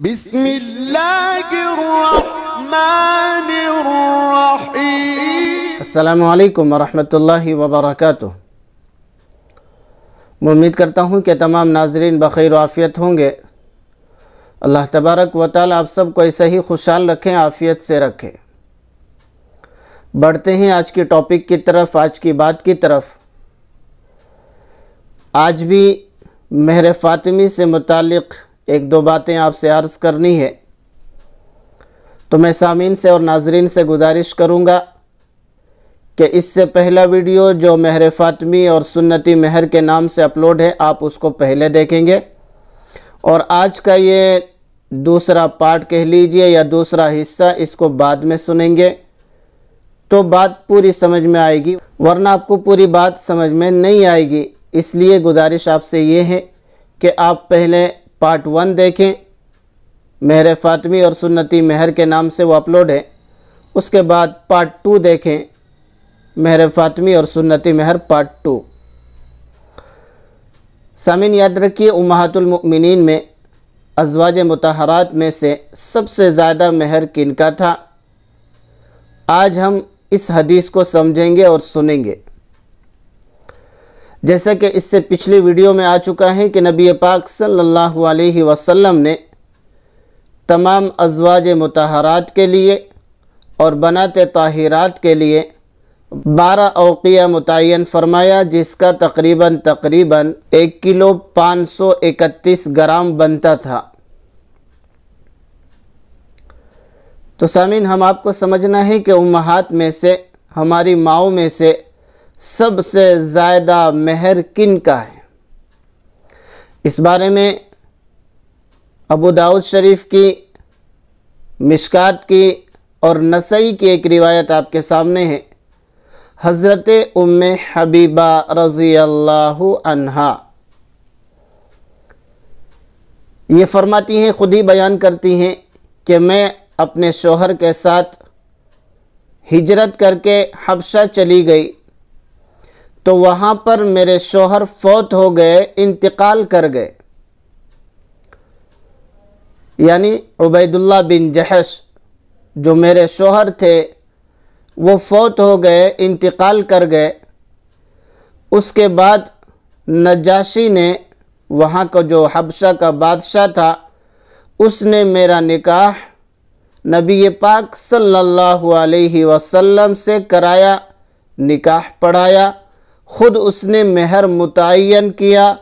बिस्मिल्लाहिर्रहमानिर्रहीम। अस्सलामु अलैकुम वरहमतुल्लाहि वबरकातुह। मैं उम्मीद करता हूँ कि तमाम नाजरीन बखैर आफ़ियत होंगे। अल्लाह तबारक व तआला आप सबको ऐसे ही खुशहाल रखें, आफ़ियत से रखें। बढ़ते हैं आज की टॉपिक की तरफ, आज की बात की तरफ। आज भी मेहर फ़ातिमी से मुतालिक एक दो बातें आपसे अर्ज़ करनी है, तो मैं सामीन से और नाजरीन से गुजारिश करूँगा कि इससे पहला वीडियो जो मेहर फ़ातिमी और सुन्नती मेहर के नाम से अपलोड है, आप उसको पहले देखेंगे और आज का ये दूसरा पार्ट कह लीजिए या दूसरा हिस्सा, इसको बाद में सुनेंगे तो बात पूरी समझ में आएगी, वरना आपको पूरी बात समझ में नहीं आएगी। इसलिए गुजारिश आपसे ये है कि आप पहले पार्ट 1 देखें, मेहर फ़ातिमी और सुन्नती मेहर के नाम से वो अपलोड है। उसके बाद पार्ट 2 देखें, मेहर फ़ातिमी और सुन्नती मेहर पार्ट 2। सामीन याद रखिए, उम्महातुल मुमिनीन में अज़वाज मुतहरात में से सबसे ज़्यादा मेहर किनका था, आज हम इस हदीस को समझेंगे और सुनेंगे। जैसा कि इससे पिछली वीडियो में आ चुका है कि नबी पाक सल्लल्लाहु अलैहि वसल्लम ने तमाम अज़वाज मुतहरात के लिए और बनाते ताहिरात के लिए 12 औक़िया मुतय्यन फरमाया, जिसका तकरीबन 1 किलो 531 ग्राम बनता था। तो सामीन, हम आपको समझना है कि उम्महात में से, हमारी माओं में से सबसे ज़्यादा मेहर किन का है। इस बारे में अबू दाऊद शरीफ की, मिशकात की और नसई की एक रिवायत आपके सामने है। हज़रत उम्मे हबीबा रज़ी अल्लाहु अन्हा ये फरमाती हैं, खुद ही बयान करती हैं कि मैं अपने शोहर के साथ हिजरत करके हबशा चली गई, तो वहाँ पर मेरे शोहर फौत हो गए, इंतकाल कर गए। यानी उबैदुल्लाह बिन जहश जो मेरे शोहर थे वो फौत हो गए, इंतकाल कर गए। उसके बाद नजाशी ने, वहाँ का जो हबशा का बादशाह था, उसने मेरा निकाह नबी पाक सल्लल्लाहु अलैहि वसल्लम से कराया, निकाह पढ़ाया, ख़ुद उसने मेहर मुतय्यन किया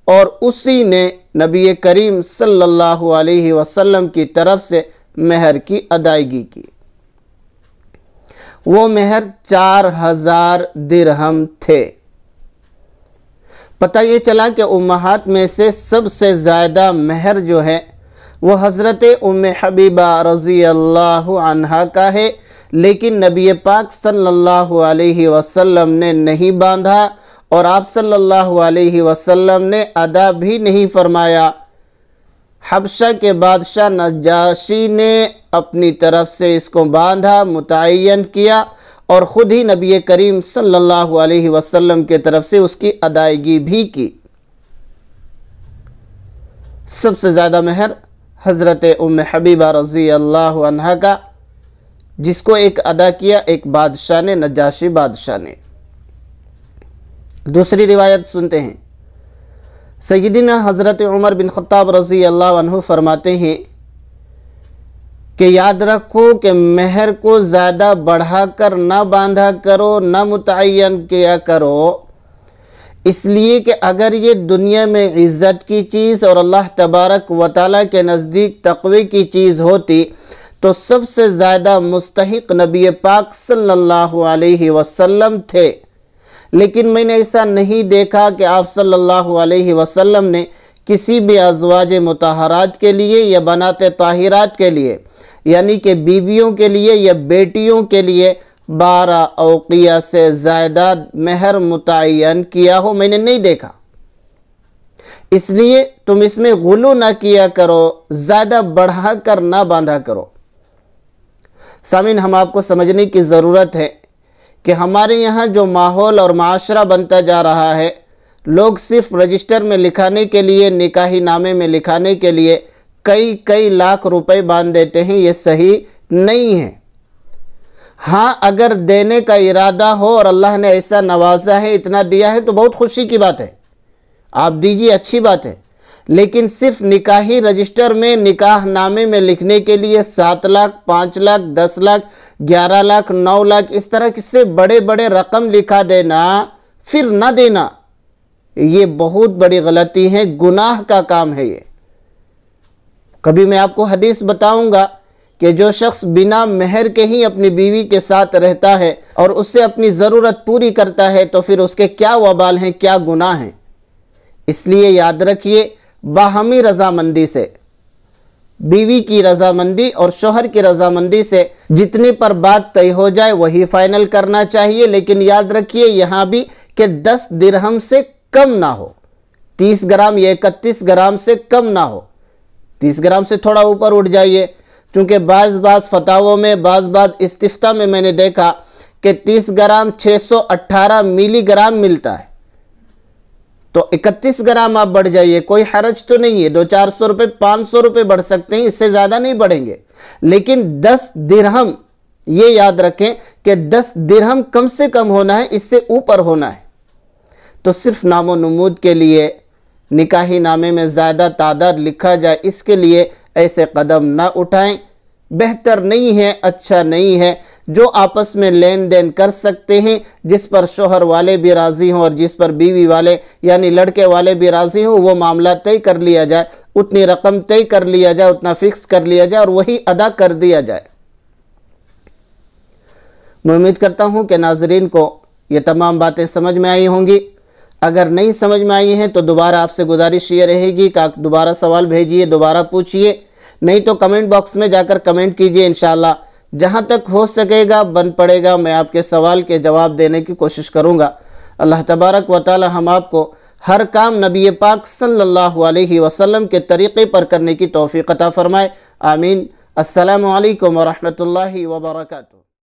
और उसी ने नबी करीम सल्लल्लाहु अलैहि वसल्लम की तरफ से मेहर की अदायगी की। वो मेहर 4000 दिरहम थे। पता ये चला कि उम्महात में से सबसे ज़्यादा मेहर जो है वो हज़रत उम्मे हबीबा रज़ी अल्लाहु अन्हा का है, लेकिन नबी पाक सल्लल्लाहु अलैहि वसल्लम ने नहीं बांधा और आप सल्लल्लाहु अलैहि वसल्लम ने अदा भी नहीं फरमाया। हबशा के बादशाह नजाशी ने अपनी तरफ से इसको बांधा, मुतय्यन किया और ख़ुद ही नबी करीम सल्लल्लाहु अलैहि वसल्लम के तरफ से उसकी अदायगी भी की। सबसे ज़्यादा मेहर हज़रत उम्मे हबीबा रज़ी अल्लाहु अन्हा का, जिसको एक अदा किया एक बादशाह ने, नजाशी बादशाह ने। दूसरी रिवायत सुनते हैं। सय्यदना हज़रत उमर बिन ख़त्ताब रज़ी अल्लाहु अन्हु फरमाते हैं कि याद रखो कि मेहर को ज़्यादा बढ़ाकर ना बांधा करो, ना मुतय्यन किया करो, इसलिए कि अगर ये दुनिया में इज़्ज़त की चीज़ और अल्लाह तबारक व तआला के नज़दीक तक़वे की चीज़ होती तो सबसे ज़्यादा मुस्तहिक़ नबी पाक सल्लल्लाहु अलैहि वसल्लम थे। लेकिन मैंने ऐसा नहीं देखा कि आप सल्लल्लाहु अलैहि वसल्लम ने किसी भी अज़वाज मुतहरात के लिए या बनाते ताहिरात के लिए, यानी कि बीवियों के लिए या बेटियों के लिए 12 औक़िया से ज़्यादा मेहर मुतय्यन किया हो, मैंने नहीं देखा। इसलिए तुम इसमें गुलू ना किया करो, ज़्यादा बढ़ा कर ना बांधा करो। सामीन, हम आपको समझने की ज़रूरत है कि हमारे यहाँ जो माहौल और माशरा बनता जा रहा है, लोग सिर्फ रजिस्टर में लिखाने के लिए, निकाही नामे में लिखाने के लिए कई कई लाख रुपए बांध देते हैं, ये सही नहीं है। हाँ, अगर देने का इरादा हो और अल्लाह ने ऐसा नवाजा है, इतना दिया है, तो बहुत खुशी की बात है, आप दीजिए, अच्छी बात है। लेकिन सिर्फ निकाही रजिस्टर में, निकाह नामे में लिखने के लिए 7 लाख, 5 लाख, 10 लाख, 11 लाख, 9 लाख, इस तरह किससे बड़े बड़े रकम लिखा देना, फिर ना देना, ये बहुत बड़ी गलती है, गुनाह का काम है ये। कभी मैं आपको हदीस बताऊंगा कि जो शख्स बिना मेहर के ही अपनी बीवी के साथ रहता है और उससे अपनी ज़रूरत पूरी करता है, तो फिर उसके क्या वबाल हैं, क्या गुनाह हैं। इसलिए याद रखिए, बाहमी रजामंदी से, बीवी की रजामंदी और शोहर की रजामंदी से जितने पर बात तय हो जाए वही फाइनल करना चाहिए। लेकिन याद रखिए यहाँ भी कि 10 दिरहम से कम ना हो, 30 ग्राम या 31 ग्राम से कम ना हो। 30 ग्राम से थोड़ा ऊपर उठ जाइए, क्योंकि बाज़ फतावों में, बाज़ इस्तिफ्ता में मैंने देखा कि 30 ग्राम 618 मिलीग्राम मिलता है, तो 31 ग्राम आप बढ़ जाइए, कोई हरज तो नहीं है। 200-400 रुपये, 500 रुपये बढ़ सकते हैं, इससे ज़्यादा नहीं बढ़ेंगे। लेकिन 10 दिरहम, ये याद रखें कि 10 दिरहम कम से कम होना है, इससे ऊपर होना है। तो सिर्फ नामो नमूद के लिए निकाही नामे में ज़्यादा तादाद लिखा जाए, इसके लिए ऐसे कदम ना उठाएं, बेहतर नहीं है, अच्छा नहीं है। जो आपस में लेन देन कर सकते हैं, जिस पर शोहर वाले भी राज़ी हों और जिस पर बीवी वाले यानी लड़के वाले भी राज़ी हों, वो मामला तय कर लिया जाए, उतनी रकम तय कर लिया जाए, उतना फिक्स कर लिया जाए और वही अदा कर दिया जाए। मैं उम्मीद करता हूँ कि नाजरीन को ये तमाम बातें समझ में आई होंगी। अगर नहीं समझ में आई हैं तो दोबारा आपसे गुजारिश ये रहेगी कि आप दोबारा सवाल भेजिए, दोबारा पूछिए, नहीं तो कमेंट बॉक्स में जाकर कमेंट कीजिए। इंशाअल्लाह जहाँ तक हो सकेगा, बन पड़ेगा, मैं आपके सवाल के जवाब देने की कोशिश करूँगा। अल्लाह तबारक व तआला हम आपको हर काम नबी पाक सल्लल्लाहु अलैहि वसल्लम के तरीक़े पर करने की तौफ़ीक़ अता फ़रमाए। आमीन। अस्सलामु अलैकुम व रहमतुल्लाहि व बरकातुहू।